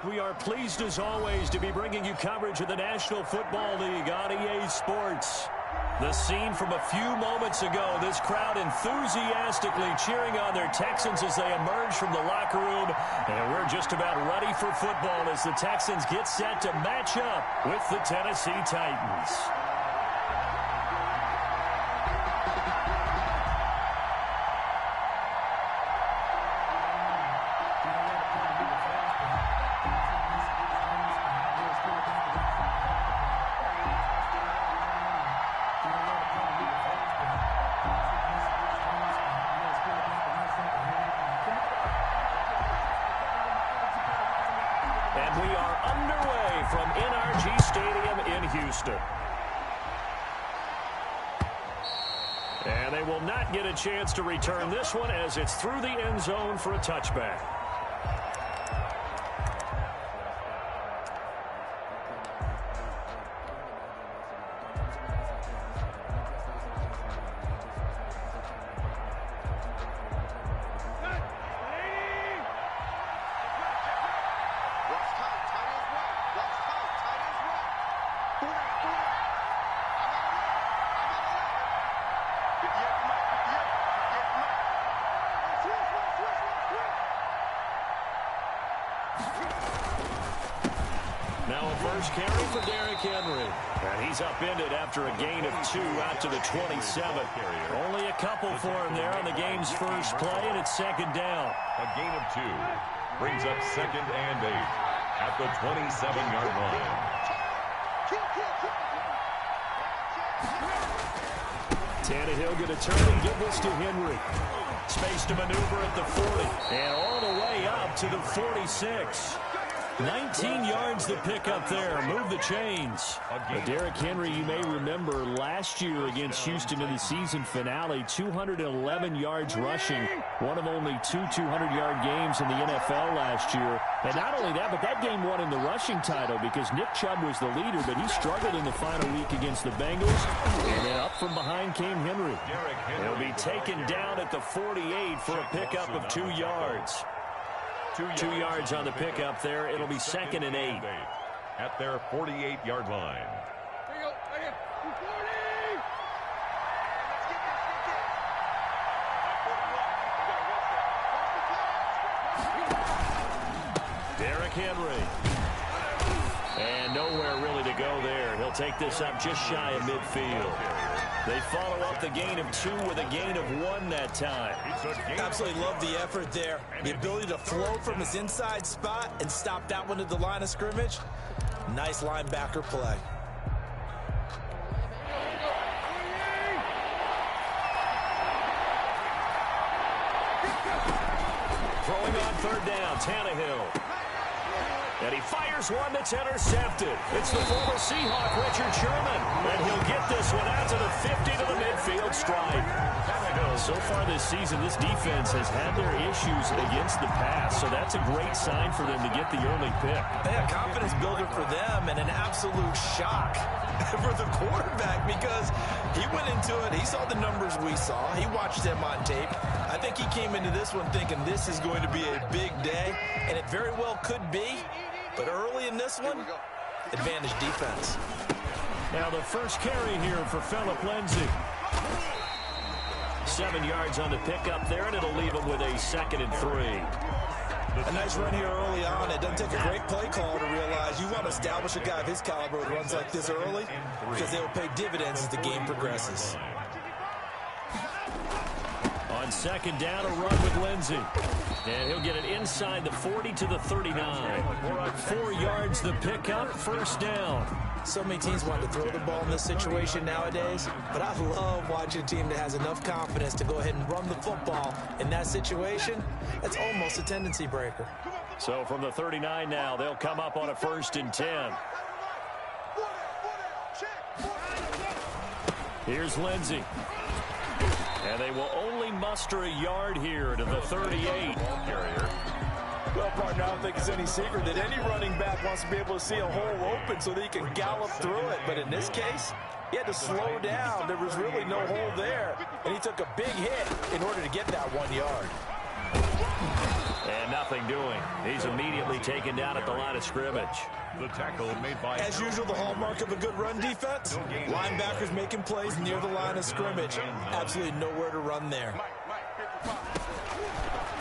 We are pleased as always to be bringing you coverage of the National Football League on EA Sports. The scene from a few moments ago, this crowd enthusiastically cheering on their Texans as they emerge from the locker room. And we're just about ready for football as the Texans get set to match up with the Tennessee Titans. And we are underway from NRG Stadium in Houston. And they will not get a chance to return this one as it's through the end zone for a touchback. Now a first carry for Derrick Henry. And he's upended after a gain of 2 out to the 27. Only a couple for him there on the game's first play, and it's second down. A gain of 2 brings up 2nd and 8 at the 27-yard line. Tannehill going to turn and give this to Henry. Space to maneuver at the 40. And all the way up to the 46. 19 yards the pick up there. Move the chains. Derrick Henry, you may remember last year against Houston in the season finale, 211 yards rushing. One of only 2 200-yard games in the NFL last year. And not only that, but that game won him the rushing title because Nick Chubb was the leader, but he struggled in the final week against the Bengals. And then up from behind came Henry. He'll be taken down at the 48 for a pickup of 2 yards. 2 yards on the pickup there. It'll be 2nd and 8. At their 48-yard line. Derrick Henry. And nowhere really to go there. He'll take this up just shy of midfield. They follow up the gain of 2 with a gain of 1 that time. Absolutely love the effort there. The ability to flow from his inside spot and stop that one at the line of scrimmage. Nice linebacker play. Throwing on 3rd down, Tannehill. And he fires one that's intercepted. It's the former Seahawk, Richard Sherman. And he'll get this one out to the 50 to the midfield stripe. So far this season, this defense has had their issues against the pass. So that's a great sign for them to get the early pick. Yeah, confidence builder for them and an absolute shock for the quarterback because he went into it. He saw the numbers we saw. He watched them on tape. I think he came into this one thinking this is going to be a big day, and it very well could be. But early in this one, advantage defense. Now the first carry here for Phillip Lindsay. 7 yards on the pickup there, and it'll leave him with a 2nd and 3. A nice run here early on. It doesn't take a great play call to realize you want to establish a guy of his caliber who runs like this early because they will pay dividends as the game progresses. On 2nd down, a run with Lindsay. And he'll get it inside the 40 to the 39. 4 yards the pickup, 1st down. So many teams want to throw the ball in this situation nowadays, but I love watching a team that has enough confidence to go ahead and run the football. In that situation, that's almost a tendency breaker. So from the 39 now, they'll come up on a 1st and 10. Here's Lindsay. And they will only muster a yard here to the 38. Well, partner, I don't think it's any secret that any running back wants to be able to see a hole open so that he can gallop through it. But in this case, he had to slow down. There was really no hole there, and he took a big hit in order to get that 1 yard. And nothing doing. He's immediately taken down at the line of scrimmage. The tackle made by... As usual, the hallmark of a good run defense, linebackers making plays near the line of scrimmage. Absolutely nowhere to run there.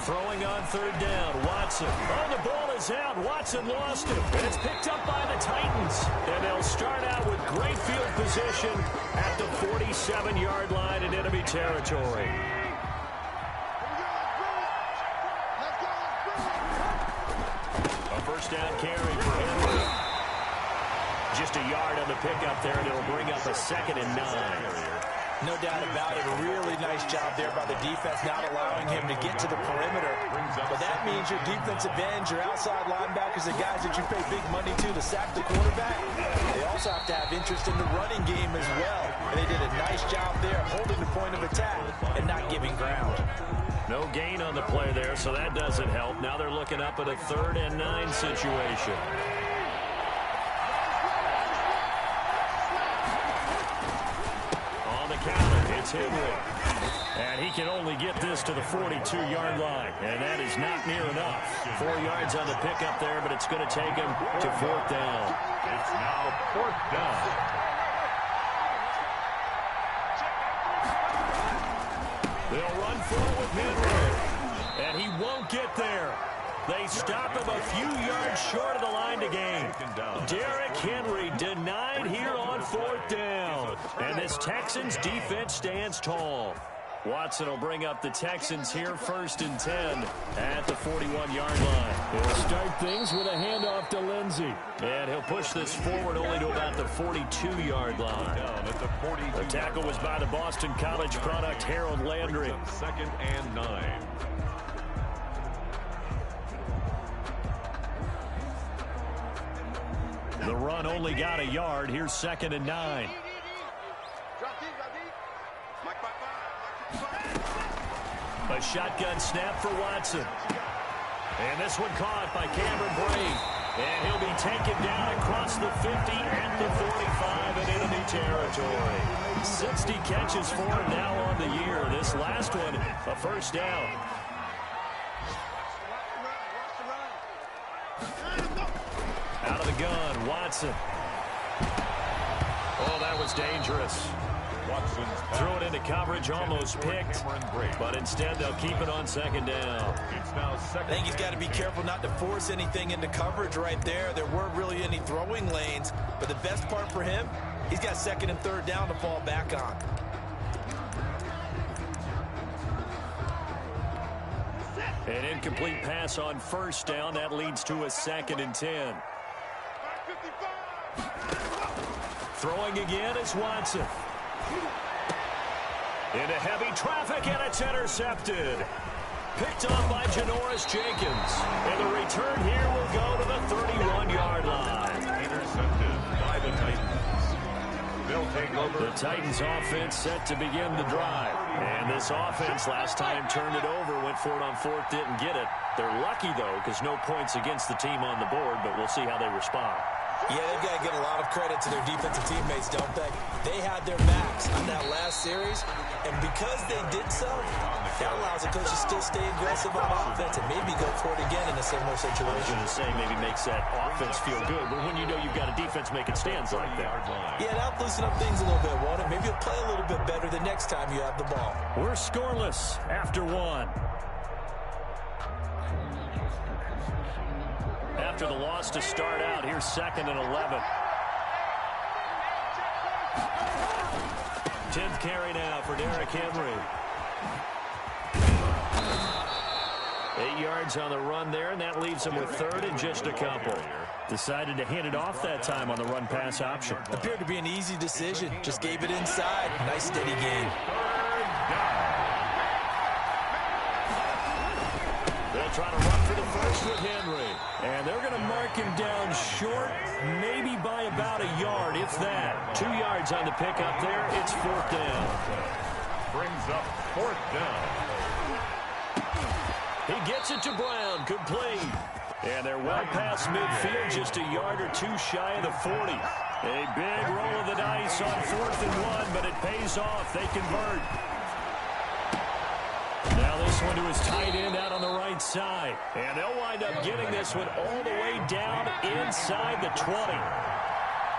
Throwing on third down, Watson. Oh, the ball is out. Watson lost it. And it's picked up by the Titans. And they'll start out with great field position at the 47-yard line in enemy territory. A first down carry for Henry. Just a yard on the pickup there, and it'll bring up a 2nd and 9. No doubt about it. A really nice job there by the defense, not allowing him to get to the perimeter. But that means your defensive ends, your outside linebackers, the guys that you pay big money to sack the quarterback, they also have to have interest in the running game as well. And they did a nice job there holding the point of attack and not giving ground. No gain on the play there, so that doesn't help. Now they're looking up at a 3rd and 9 situation. It's Henry. And he can only get this to the 42-yard line. And that is not near enough. 4 yards on the pickup there, but it's going to take him to 4th down. It's now 4th down. They'll run for it with Henry. And he won't get there. They stop him a few yards short of the line to gain. Derrick Henry denied here on 4th down. And this Texans defense stands tall. Watson will bring up the Texans here 1st and 10 at the 41-yard line. He'll start things with a handoff to Lindsey. And he'll push this forward only to about the 42-yard line. The tackle was by the Boston College product, Harold Landry. 2nd and 9. The run only got a yard. Here's 2nd and 9. A shotgun snap for Watson. And this one caught by Cameron Brate. And he'll be taken down across the 50 and the 45 in enemy territory. 60 catches for him now on the year. This last one, a first down. Out of the gun, Watson. Oh, that was dangerous. Threw it into coverage, almost picked, but instead they'll keep it on 2nd down. I think he's got to be careful not to force anything into coverage right there. There weren't really any throwing lanes, but the best part for him, he's got 2nd and 3rd down to fall back on. An incomplete pass on 1st down. That leads to a 2nd and 10. Throwing again is Watson. Into heavy traffic, and it's intercepted. Picked off by Janoris Jenkins. And the return here will go to the 31-yard line. Intercepted by the Titans. They'll take over. The Titans offense set to begin the drive. And this offense last time turned it over, went for it on 4th, didn't get it. They're lucky, though, because no points against the team on the board, but we'll see how they respond. Yeah, they've got to get a lot of credit to their defensive teammates, don't they? They had their backs on that last series, and because they did so, that allows the coach to still stay aggressive on offense and maybe go for it again in a similar situation. I was going to say maybe makes that offense feel good, but when you know you've got a defense making stands like that. Yeah, that'll loosen up things a little bit, won't it? Maybe you'll play a little bit better the next time you have the ball. We're scoreless after 1. After the loss to start out, here's 2nd and 11. 10th carry now for Derrick Henry. 8 yards on the run there, and that leaves him with 3rd and just a couple. Decided to hand it off that time on the run-pass option. Appeared to be an easy decision. Just gave it inside. Nice, steady gain. They'll try to run for the first with Henry. And they're going to mark him down short, maybe by about a yard, if that. 2 yards on the pickup there. It's 4th down. Brings up 4th down. He gets it to Brown. Complete. And they're well past midfield, just a yard or two shy of the 40. A big roll of the dice on 4th and 1, but it pays off. They convert. Now this one to his tight end out on the right side. And they'll wind up getting this one all the way down inside the 20.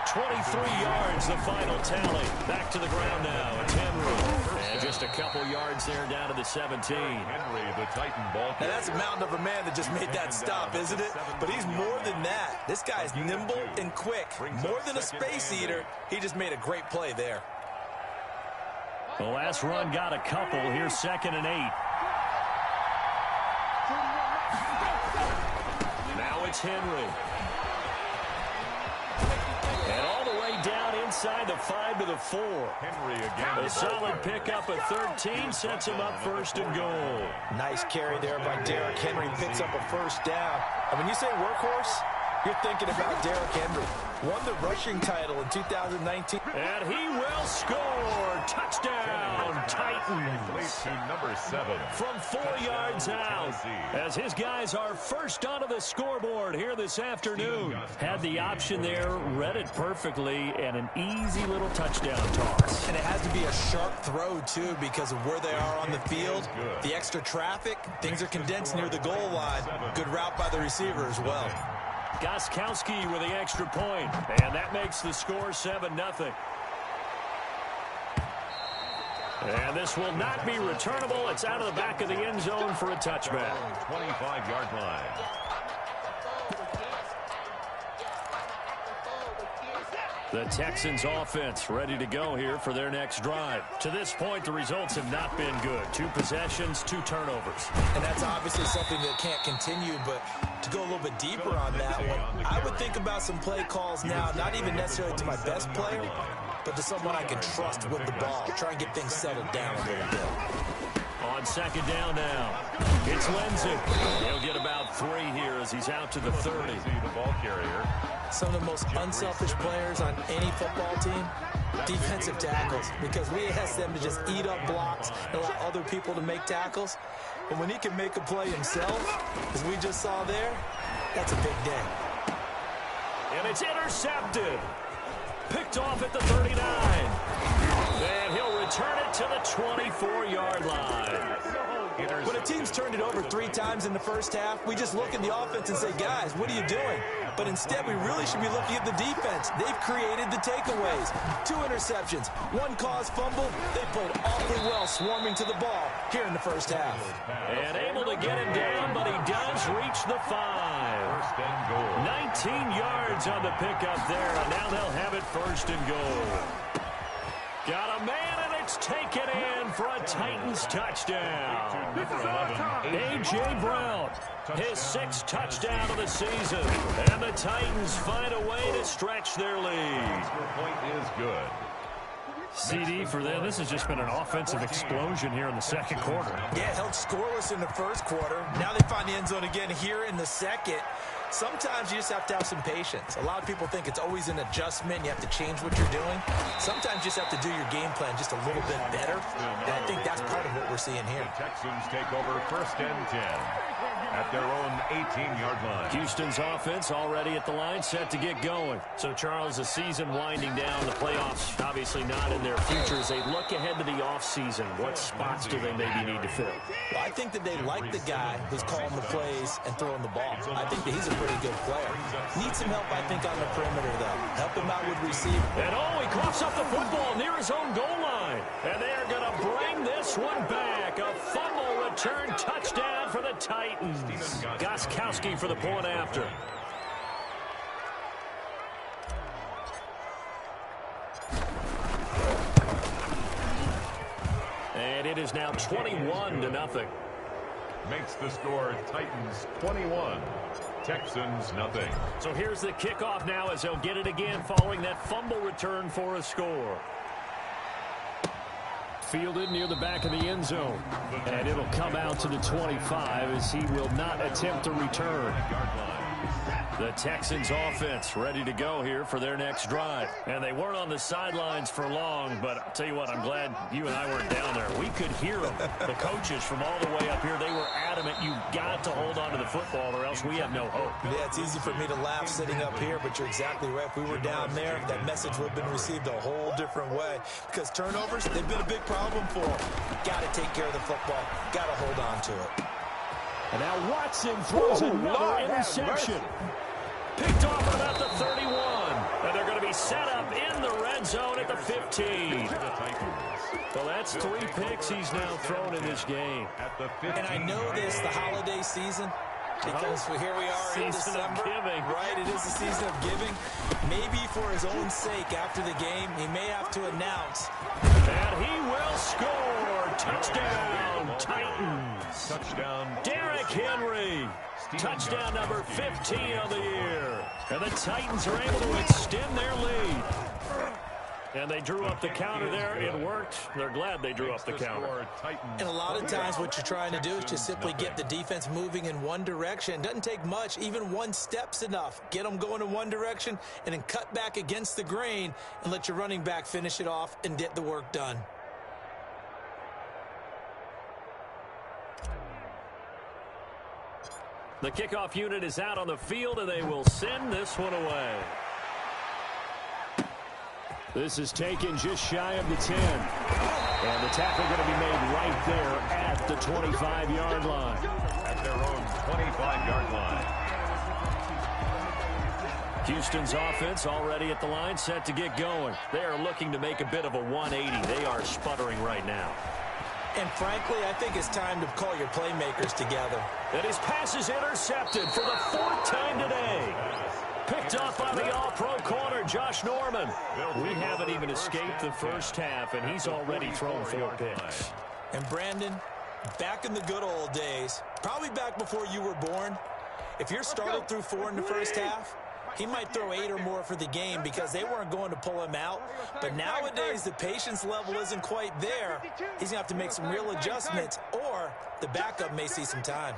23 yards, the final tally. Back to the ground now. It's Henry. And just a couple yards there down to the 17. Henry, the Titan ball. Now, that's a mountain of a man that just made that stop, isn't it? But he's more than that. This guy's nimble and quick. More than a space eater. He just made a great play there. The last run got a couple. Here's 2nd and 8. Now it's Henry. And all the way down inside the 5 to the 4. Henry again. A solid pickup of 13 sets him up 1st and goal. Nice carry there by Derrick Henry. Picks up a 1st down. And when you say workhorse, you're thinking about Derrick Henry. Won the rushing title in 2019. And he will score. Touchdown, Titans. To number 7. From 4 yards out. As his guys are first onto the scoreboard here this afternoon. Had the option there, read it perfectly, and an easy little touchdown toss. And it has to be a sharp throw, too, because of where they are on the field. The extra traffic, things are condensed near the goal line. Good route by the receiver as well. Gostkowski with the extra point, and that makes the score 7-0. And this will not be returnable. It's out of the back of the end zone for a touchback. 25-yard line. The Texans offense ready to go here for their next drive. To this point, the results have not been good. 2 possessions, 2 turnovers. And that's obviously something that can't continue, but to go a little bit deeper on that one, I would think about some play calls now, not even necessarily to my best player, but to someone I can trust with the ball. Try and get things settled down a little bit. On 2nd down now, it's Lindsey. He'll get about 3 here as he's out to the 30. The ball carrier. Some of the most unselfish players on any football team, defensive tackles, because we ask them to just eat up blocks and allow other people to make tackles. But when he can make a play himself, as we just saw there, that's a big day. And it's intercepted. Picked off at the 39. And he'll return it to the 24-yard line. When a team's turned it over 3 times in the first half, we just look at the offense and say, guys, what are you doing? But instead, we really should be looking at the defense. They've created the takeaways. 2 interceptions, 1 caused fumble. They played awfully well swarming to the ball here in the first half. And able to get him down, but he does reach the 5. 1st and goal. 19 yards on the pickup there, and now they'll have it 1st and goal. Got a man, and it's taken in for a Titans touchdown. A.J. Brown, his 6th touchdown of the season. And the Titans find a way to stretch their lead. Point is good. CD for them. This has just been an offensive explosion here in the 2nd quarter. Yeah, held scoreless in the 1st quarter. Now they find the end zone again here in the 2nd. Sometimes you just have to have some patience. A lot of people think it's always an adjustment. You have to change what you're doing. Sometimes you just have to do your game plan just a little bit better. And I think that's part of what we're seeing here. The Texans take over 1st and 10 at their own 18-yard line. Houston's offense already at the line, set to get going. So, Charles, the season winding down, the playoffs obviously not in their future. As they look ahead to the offseason, what spots do they maybe need to fill? Well, I think that they like the guy who's calling the plays and throwing the ball. I think that he's a pretty good player. Needs some help, I think, on the perimeter, though. Help him out with receiving. And he coughs up the football near his own goal line. And they are going to bring this one back. A fumble return touchdown for the Titans. Gostkowski for the point after. And it is now 21-0. Makes the score Titans 21. Texans nothing. So here's the kickoff now as they'll get it again following that fumble return for a score. Fielded near the back of the end zone. And it'll come out to the 25 as he will not attempt to return. The Texans offense ready to go here for their next drive. And they weren't on the sidelines for long, but I'll tell you what, I'm glad you and I weren't down there. We could hear them. The coaches from all the way up here, they were adamant. You got to hold on to the football or else we have no hope. Yeah, it's easy for me to laugh sitting up here, but you're exactly right. If we were down there, that message would have been received a whole different way. Because turnovers, they've been a big problem for them. Got to take care of the football. Got to hold on to it. And now Watson throws another interception. Picked off at about the 31. And they're going to be set up in the red zone at the 15. Well, that's 3 picks he's now thrown in this game. And I know this, the holiday season, because here we are in December. Right, it is the season of giving. Maybe for his own sake after the game, he may have to announce. And he will score. Touchdown, Titans. Touchdown, Derrick Henry. Touchdown number 15 of the year. And the Titans are able to extend their lead. And they drew up the counter there. It worked. They're glad they drew up the counter. And a lot of times what you're trying to do is just simply get the defense moving in one direction. It doesn't take much. Even one step's enough. Get them going in one direction and then cut back against the grain and let your running back finish it off and get the work done. The kickoff unit is out on the field, and they will send this one away. This is taken just shy of the 10. And the tackle going to be made right there at the 25-yard line. At their own 25-yard line. Houston's offense already at the line, set to get going. They are looking to make a bit of a 180. They are sputtering right now. And frankly, I think it's time to call your playmakers together. And his pass is intercepted for the 4th time today. Picked up by the all-pro corner, Josh Norman. We haven't even escaped the first half, and he's already thrown 4 picks. And Brandon, back in the good old days, probably back before you were born, if you're started through 4 in the first half, he might throw 8 or more for the game because they weren't going to pull him out. But nowadays, the patience level isn't quite there. He's going to have to make some real adjustments, or the backup may see some time.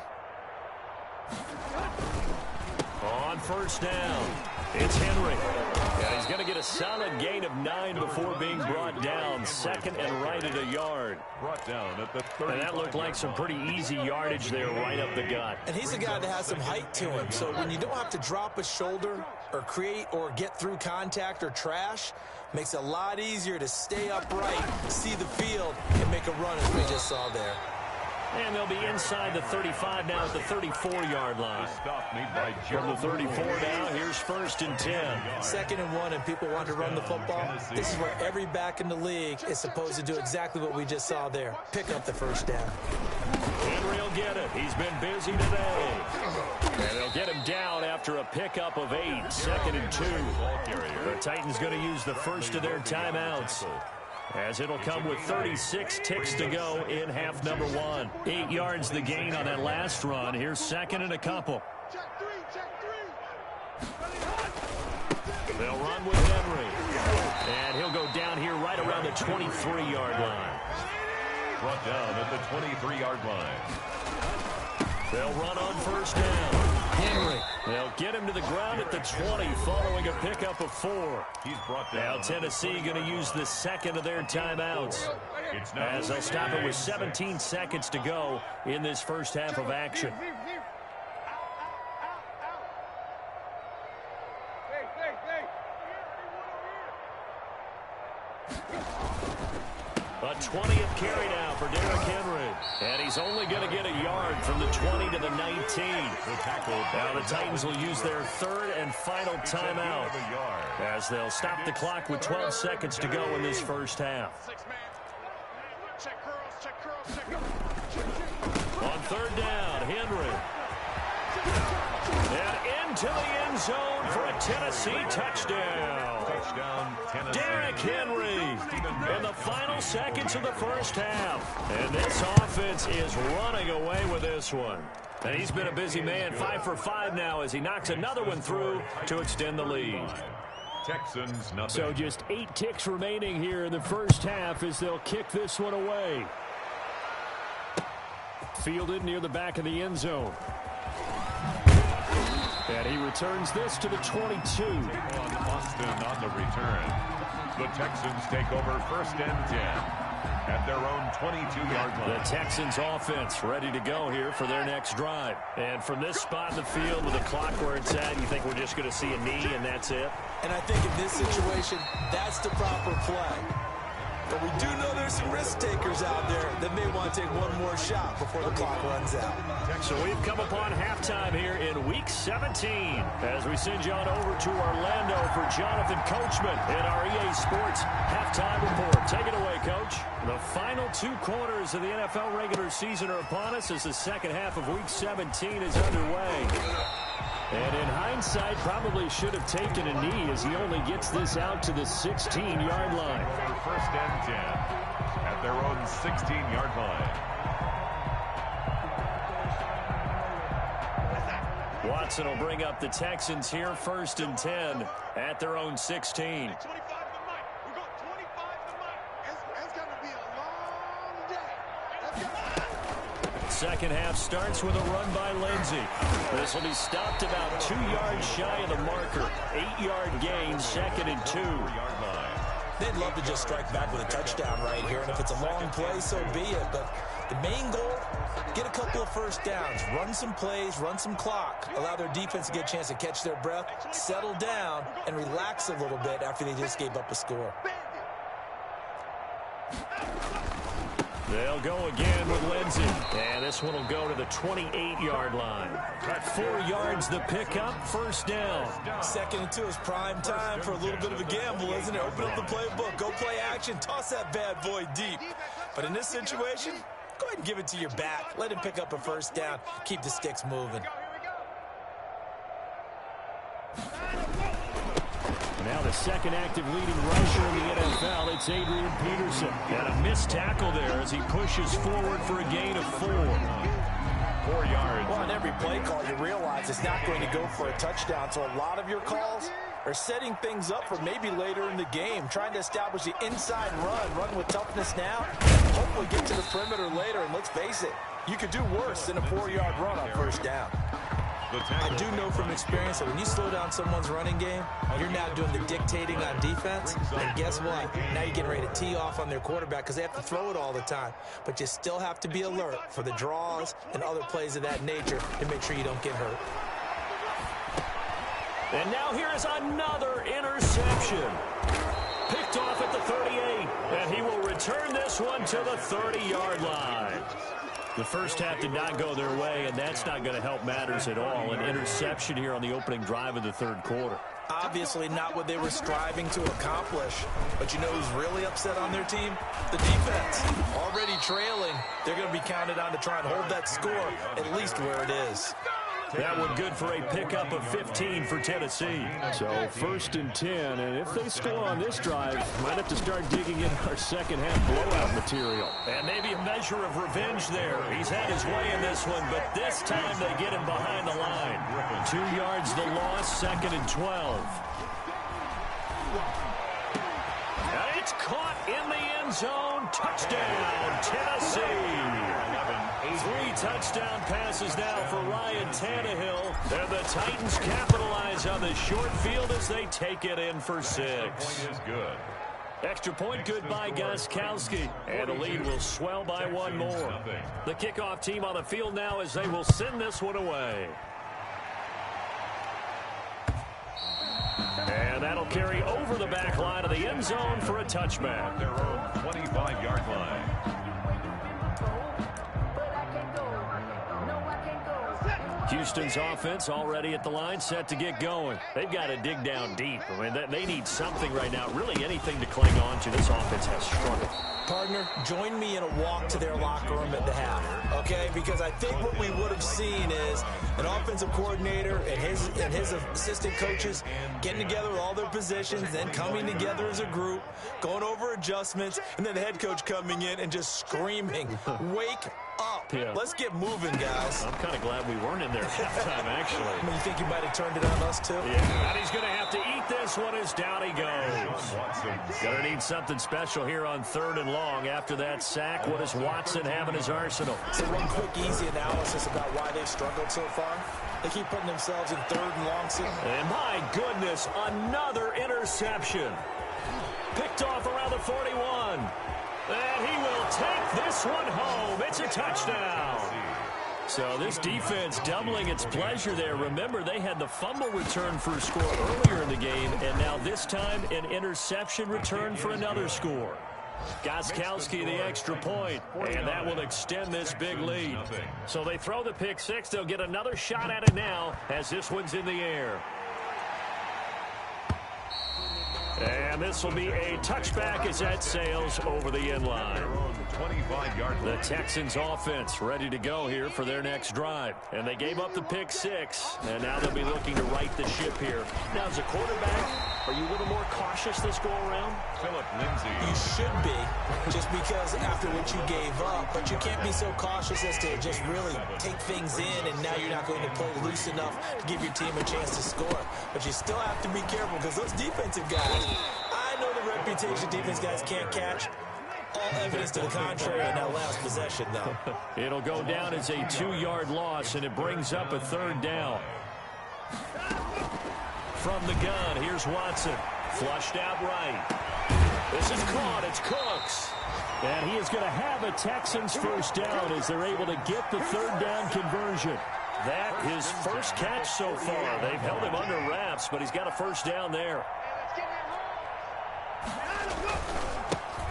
On first down, it's Henry. And he's going to get a solid gain of 9 before being brought down. 2nd and right at a yard. Brought down at the 30. And that looked like some pretty easy yardage there right up the gut. And he's a guy that has some height to him. So when you don't have to drop a shoulder or create or get through contact or trash, makes it a lot easier to stay upright, see the field, and make a run as we just saw there. And they'll be inside the 35 now at the 34-yard line. From the 34 now, here's 1st and 10. 2nd and 1, and people want to run the football. This is where every back in the league is supposed to do exactly what we just saw there. Pick up the first down. Henry will get it. He's been busy today. And they'll get him down after a pickup of 8. 2nd and 2. The Titans going to use the first of their timeouts, as it'll come with 36 ticks to go in half number 1. 8 yards the gain on that last run. Here's 2nd and a couple. They'll run with Henry. And he'll go down here right around the 23-yard line. Brought down at the 23-yard line. They'll run on first down. Henry. They'll get him to the ground at the 20 following a pickup of 4. He's brought down. Now Tennessee going to use the 2nd of their timeouts, as they'll stop it with 17 seconds to go in this first half of action. A 20th carry now for Derrick Henry. And he's only going to get a yard from the 20 to the 19. Now the Titans will use their 3rd and final timeout, as they'll stop the clock with 12 seconds to go in this first half. On 3rd down, Henry. And into the end zone for a Tennessee touchdown. Derrick Henry in the final seconds of the first half. And this offense is running away with this one. And he's been a busy man, 5 for 5 now as he knocks another one through to extend the lead. Texans nothing. So just 8 ticks remaining here in the first half as they'll kick this one away. Fielded near the back of the end zone. And he returns this to the 22. On Austin on the return. The Texans take over 1st and 10 at their own 22-yard line. The Texans offense ready to go here for their next drive. And from this spot in the field with the clock where it's at, you think we're just going to see a knee and that's it? And I think in this situation, that's the proper play. But we do know there's some risk takers out there that may want to take one more shot before the clock runs out. So we've come upon halftime here in Week 17 as we send you on over to Orlando for Jonathan Coachman in our EA Sports Halftime Report. Take it away, Coach. The final 2 quarters of the NFL regular season are upon us as the second half of Week 17 is underway. And in hindsight, probably should have taken a knee as he only gets this out to the 16-yard line. For 1st and 10 at their own 16-yard line. Watson will bring up the Texans here 1st and 10 at their own 16. Second half starts with a run by Lindsey. This will be stopped about 2 yards shy of the marker. 8-yard gain, 2nd and 2. They'd love to just strike back with a touchdown right here, and if it's a long play, so be it. But the main goal, get a couple of first downs, run some plays, run some clock, allow their defense to get a chance to catch their breath, settle down, and relax a little bit after they just gave up a score. They'll go again with Lindsey. And this one will go to the 28-yard line. At 4 yards, the pickup, 1st down. 2nd and 2 is prime time for a little bit of a gamble, isn't it? Open up the playbook, go play action, toss that bad boy deep. But in this situation, go ahead and give it to your back. Let him pick up a 1st down. Keep the sticks moving. Now the second active leading rusher in the NFL, it's Adrian Peterson. And a missed tackle there as he pushes forward for a gain of 4. 4 yards. Well, on every play call, you realize it's not going to go for a touchdown. So a lot of your calls are setting things up for maybe later in the game, trying to establish the inside run with toughness now, hopefully get to the perimeter later. And let's face it, you could do worse than a 4-yard run on 1st down. I do know from experience that when you slow down someone's running game, you're now doing the dictating on defense. And guess what? Now you're getting ready to tee off on their quarterback because they have to throw it all the time. But you still have to be alert for the draws and other plays of that nature to make sure you don't get hurt. And now here is another interception. Picked off at the 38. And he will return this one to the 30-yard line. The first half did not go their way, and that's not going to help matters at all. An interception here on the opening drive of the 3rd quarter. Obviously not what they were striving to accomplish. But you know who's really upset on their team? The defense. Already trailing. They're going to be counted on to try and hold that score at least where it is. That one good for a pickup of 15 for Tennessee. So 1st and 10, and if they score on this drive, might have to start digging in our second half blowout material. And maybe a measure of revenge there. He's had his way in this one, but this time they get him behind the line. 2 yards the loss, 2nd and 12. And it's caught in the end zone. Touchdown, Tennessee. 3 touchdown passes now for Ryan Tannehill. And the Titans capitalize on the short field as they take it in for 6. Point is good. Extra point good by Gostkowski. And the lead will swell by 1 more. The kickoff team on the field now as they will send this one away. And that'll carry over the back line of the end zone for a touchback. Their own 25-yard line. Houston's offense already at the line, set to get going. They've got to dig down deep. I mean, they need something right now, really anything to cling on to. This offense has struggled. Partner, join me in a walk to their locker room at the half, okay? Because I think what we would have seen is an offensive coordinator and his assistant coaches getting together with all their positions, then coming together as a group, going over adjustments, and then the head coach coming in and just screaming, wake up. Yeah. Let's get moving, guys. I'm kind of glad we weren't in there at halftime, actually. I mean, you think you might have turned it on us, too? Yeah, and he's going to have to eat this one as down he goes. Going to need something special here on 3rd and long. After that sack, what does Watson have in his arsenal? So one quick, easy analysis about why they've struggled so far. They keep putting themselves in third and long. And my goodness, another interception. Picked off around the 41. And he will take this one home. It's a touchdown. So this defense doubling its pleasure there. Remember, they had the fumble return for a score earlier in the game, and now this time an interception return for another score. Gostkowski the extra point, and that will extend this big lead. So they throw the pick six. They'll get another shot at it now as this one's in the air. And this will be a touchback as that sails over the end line. The Texans offense ready to go here for their next drive. And they gave up the pick six, and now they'll be looking to right the ship here. Now, as a quarterback, are you a little more cautious this go-around? Philip Lindsay. You should be, just because after what you gave up. But you can't be so cautious as to just really take things in, and now you're not going to play loose enough to give your team a chance to score. But you still have to be careful because those defensive guys, I know the reputation defense guys can't catch. All evidence to the contrary in that last possession, though. It'll go down as a 2-yard loss, and it brings up a third down. From the gun, here's Watson. Flushed out right. This is caught. It's Cooks. And he is going to have a Texans first down as they're able to get the third down conversion. That his first catch so far. They've held him under wraps, but he's got a first down there.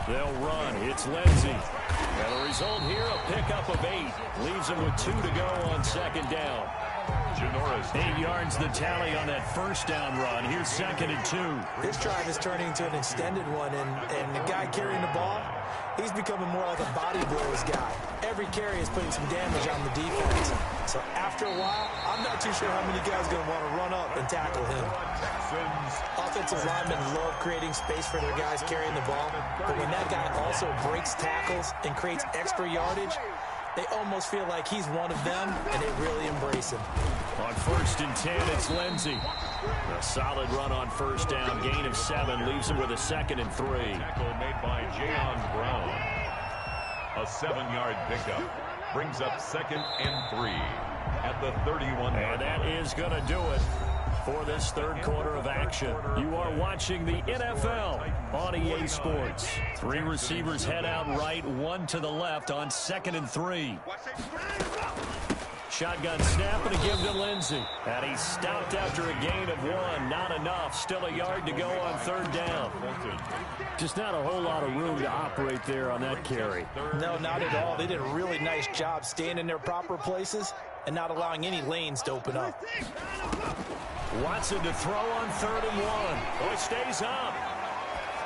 They'll run. It's Lindsay. And the result here, a pickup of 8. Leaves him with 2 to go on second down. 8 yards the tally on that first down run. Here's 2nd and 2. This drive is turning into an extended one, and the guy carrying the ball, he's becoming more like a body blows guy. Every carry is putting some damage on the defense. So after a while, I'm not too sure how many guys are going to want to run up and tackle him. Offensive linemen love creating space for their guys carrying the ball, but when that guy also breaks tackles and creates extra yardage, they almost feel like he's one of them, and they really embrace him. On 1st and 10, it's Lindsay. A solid run on first down. Gain of 7 leaves him with a 2nd and 3. Tackle made by Jayon Brown. A 7-yard pickup brings up 2nd and 3 at the 31. And that is going to do it for this third quarter of action. You are watching the NFL on EA Sports. 3 receivers head out right, 1 to the left on 2nd and 3. Shotgun snap and a give to Lindsay. And he stopped after a gain of 1. Not enough. Still a yard to go on third down. Just not a whole lot of room to operate there on that carry. No, not at all. They did a really nice job staying in their proper places and not allowing any lanes to open up. Watson to throw on 3rd and 1. Oh, it stays up.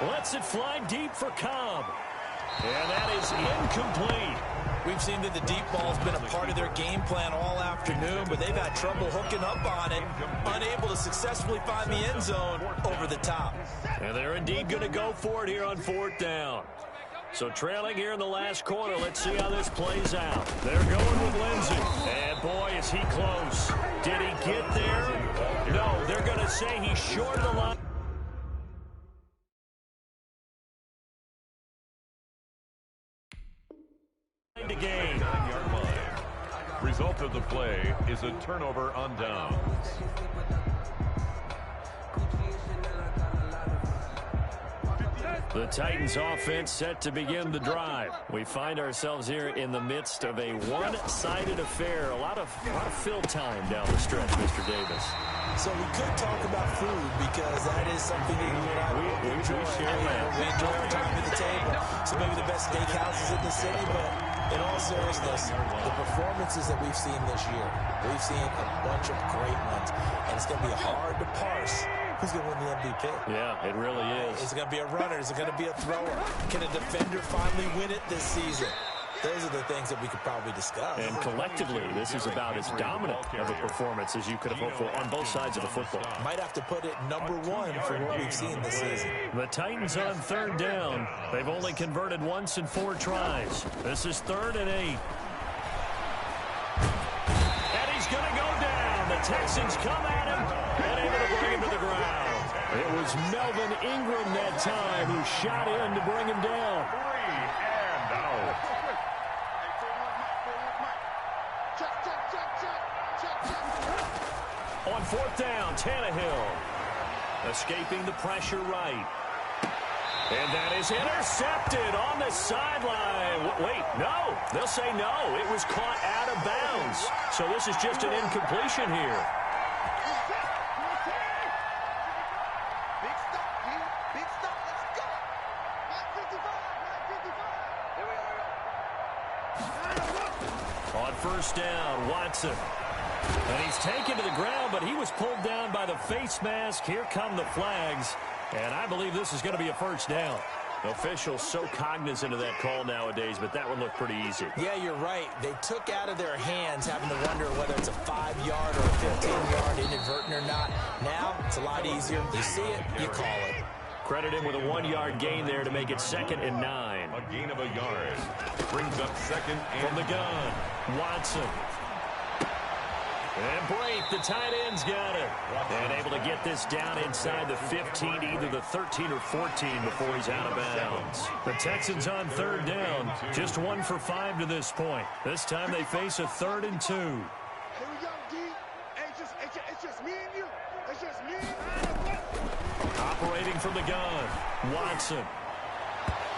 Lets it fly deep for Cobb. And that is incomplete. We've seen that the deep ball's been a part of their game plan all afternoon, but they've had trouble hooking up on it, unable to successfully find the end zone over the top. And they're indeed going to go for it here on 4th down. So trailing here in the last quarter, let's see how this plays out. They're going with Lindsay. And boy, is he close. Did he get there? No, they're going to say he's short of the line. To gain. 9-yard line. Result of the play is a turnover on downs. The Titans offense set to begin the drive. We find ourselves here in the midst of a one-sided affair. A lot of fill time down the stretch, Mr. Davis. So we could talk about food because that is something that you and I we enjoy. We enjoy our time at the table. So maybe the best steakhouses in the city, but in all seriousness, the performances that we've seen this year, we've seen a bunch of great ones, and it's going to be hard to parse who's going to win the MVP. Yeah, it really is. Is it going to be a runner? Is it going to be a thrower? Can a defender finally win it this season? Those are the things that we could probably discuss. And collectively, this is about as dominant of a performance as you could have hoped for on both sides of the football. Might have to put it number 1 for what we've seen this season. The Titans on 3rd down. They've only converted once in 4 tries. This is 3rd and 8. And he's going to go down. The Texans come at him and able to bring him to the ground. It was Melvin Ingram that time who shot in to bring him down. 3 and out. Tannehill. Escaping the pressure right. And that is intercepted on the sideline. Wait, no. They'll say no. It was caught out of bounds. So this is just an incompletion here. On first down, Watson. And he's taken to the ground, but he was pulled down by the face mask. Here come the flags. And I believe this is going to be a first down. Officials so cognizant of that call nowadays, but that one looked pretty easy. Yeah, you're right. They took out of their hands having to wonder whether it's a 5-yard or a 15-yard inadvertent or not. Now, it's a lot easier. You see it, you call it. Credit him with a 1-yard gain there to make it 2nd and 9. A gain of a yard. Brings up 2nd and from the gun. Watson. And Brate, the tight end's got it. And able to get this down inside the 15, either the 13 or 14 before he's out of bounds. The Texans on 3rd down. Just 1 for 5 to this point. This time they face a 3rd and 2. Here we go, D. It's just me and you. It's just me and you. Operating from the gun. Watson.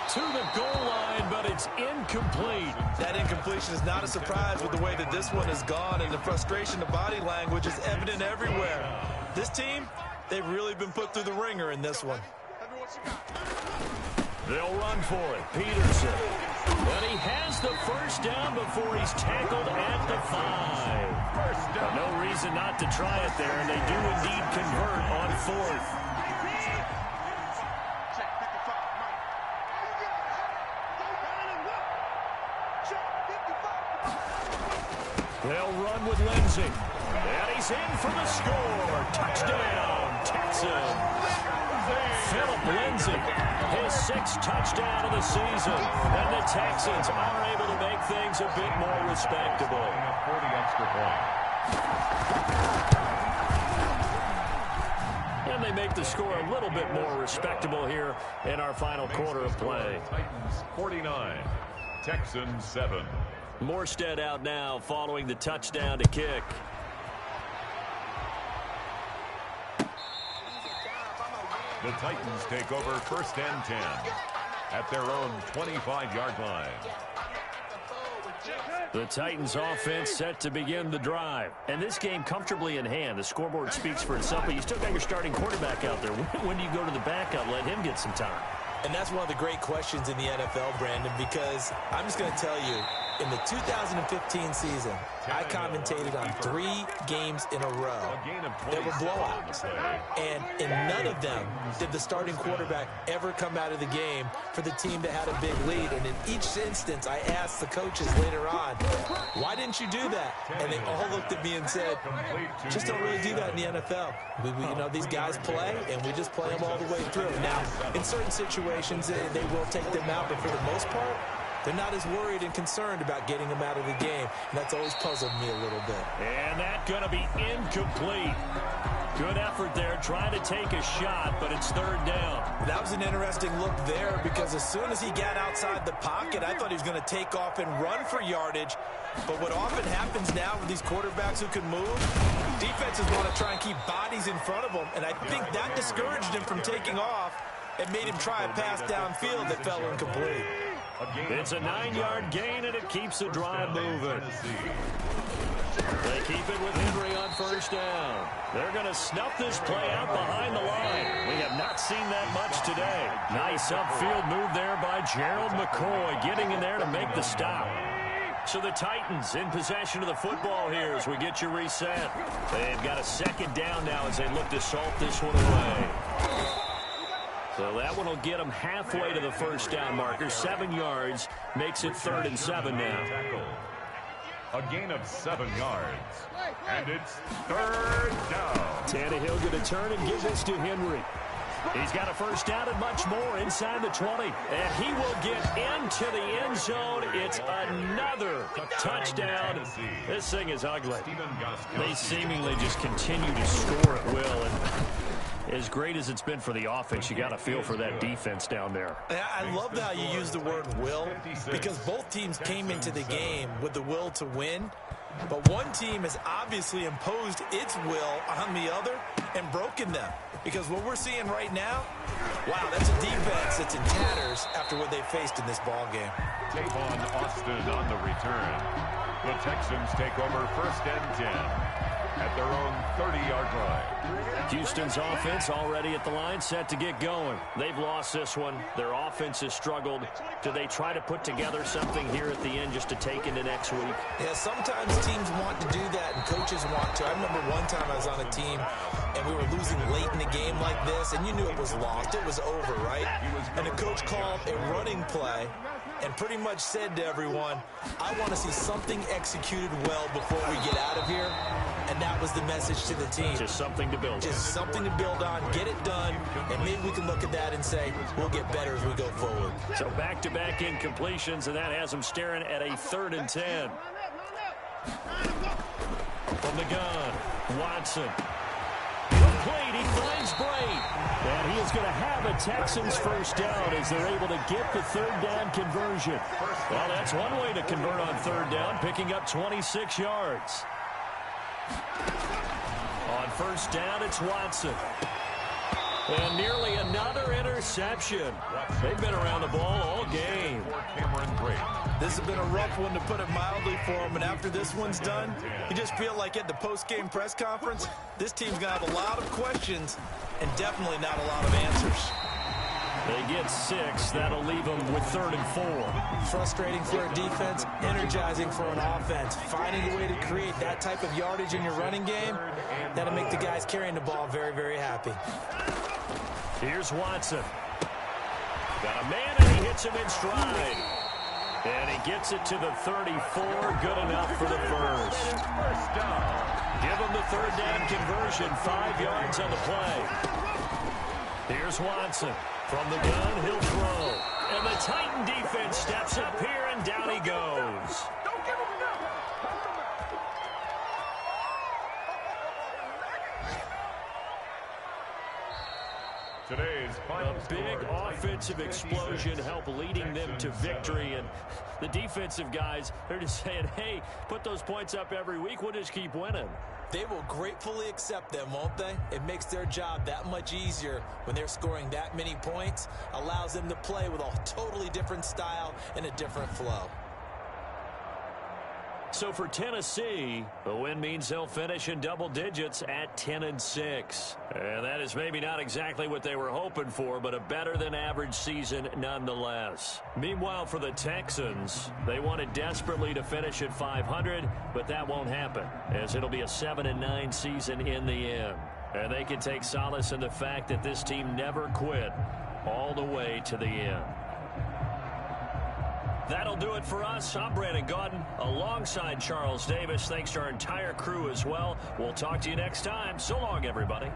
To the goal line, but it's incomplete. That incompletion is not a surprise with the way that this one has gone, and the frustration, the body language is evident everywhere. This team, they've really been put through the ringer in this one. They'll run for it. Peterson. But he has the first down before he's tackled at the 5. first down. No reason not to try it there, and they do indeed convert on 4th. They'll run with Lindsey. And he's in for the score. Touchdown, Texans. Philip Lindsey, his 6th touchdown of the season. And the Texans are able to make things a bit more respectable. A 40 extra point. And they make the score a little bit more respectable here in our final quarter of play. Titans 49, Texans 7. Morstead out now following the touchdown to kick. The Titans take over 1st and 10 at their own 25-yard line. The Titans offense set to begin the drive. And this game comfortably in hand. The scoreboard speaks for itself, but you still got your starting quarterback out there. When do you go to the backup? Let him get some time. And that's one of the great questions in the NFL, Brandon, because I'm just going to tell you, in the 2015 season, I commentated on 3 games in a row. They were blowouts. And in none of them did the starting quarterback ever come out of the game for the team that had a big lead. And in each instance, I asked the coaches later on, why didn't you do that? And they all looked at me and said, just don't really do that in the NFL. You know, these guys play, and we just play them all the way through. Now, in certain situations, they will take them out, but for the most part, they're not as worried and concerned about getting them out of the game. And that's always puzzled me a little bit. And that's going to be incomplete. Good effort there, trying to take a shot, but it's 3rd down. That was an interesting look there because as soon as he got outside the pocket, I thought he was going to take off and run for yardage. But what often happens now with these quarterbacks who can move, defenses want to try and keep bodies in front of them. And I think that discouraged him from taking off and made him try a pass downfield that fell incomplete. It's a 9-yard gain, and it keeps the drive moving. They keep it with Henry on 1st down. They're going to snuff this play out behind the line. We have not seen that much today. Nice upfield move there by Gerald McCoy, getting in there to make the stop. So the Titans in possession of the football here as we get you reset. They've got a 2nd down now as they look to salt this one away. So that one will get them halfway to the 1st down marker. 7 yards makes it 3rd and 7 now. A gain of 7 yards. And it's 3rd down. Tannehill going to turn and give this to Henry. He's got a 1st down and much more inside the 20. And he will get into the end zone. It's another touchdown. This thing is ugly. They seemingly just continue to score at will. And as great as it's been for the offense, you got to feel for that defense down there. I love how you use the word will, because both teams came into the game with the will to win. But one team has obviously imposed its will on the other and broken them. Because what we're seeing right now, wow, that's a defense that's in tatters after what they faced in this ball game. Tavon Austin on the return. The Texans take over 1st and 10 at their own 30-yard line. Houston's offense already at the line, set to get going. They've lost this one. Their offense has struggled. Do they try to put together something here at the end just to take into next week? Yeah, sometimes teams want to do that and coaches want to. I remember one time I was on a team and we were losing late in the game like this, and you knew it was lost. It was over, right? And the coach called a running play and pretty much said to everyone, I want to see something executed well before we get out of here. And that was the message to the team. Just something to build on. Just something to build on, get it done, and maybe we can look at that and say, we'll get better as we go forward. So back-to-back incompletions, and that has them staring at a 3rd and 10. From the gun, Watson. Complete, he finds Bray. And he is going to have a Texans first down as they're able to get the 3rd down conversion. Well, that's one way to convert on 3rd down, picking up 26 yards. On 1st down, it's Watson. And nearly another interception. They've been around the ball all game. This has been a rough one, to put it mildly, for them. And after this one's done, you just feel like at the post-game press conference, this team's going to have a lot of questions and definitely not a lot of answers. They get 6. That'll leave them with 3rd and 4. Frustrating for a defense, energizing for an offense. Finding a way to create that type of yardage in your running game, that'll make the guys carrying the ball very, very happy. Here's Watson. Got a man, and he hits him in stride. And he gets it to the 34. Good enough for the first. Give him the 3rd down conversion. 5 yards on the play. Here's Watson. From the gun, he'll throw. And the Titan defense steps up here, and down he goes. Today's final A big offensive explosion helped leading them to victory. And the defensive guys, they're just saying, hey, put those points up every week. We'll just keep winning. They will gratefully accept them, won't they? It makes their job that much easier when they're scoring that many points. Allows them to play with a totally different style and a different flow. So for Tennessee, the win means they'll finish in double digits at 10-6. And that is maybe not exactly what they were hoping for, but a better than average season nonetheless. Meanwhile, for the Texans, they wanted desperately to finish at 500, but that won't happen, as it'll be a 7-9 season in the end. And they can take solace in the fact that this team never quit all the way to the end. That'll do it for us. I'm Brandon Gaudin alongside Charles Davis. Thanks to our entire crew as well. We'll talk to you next time. So long, everybody.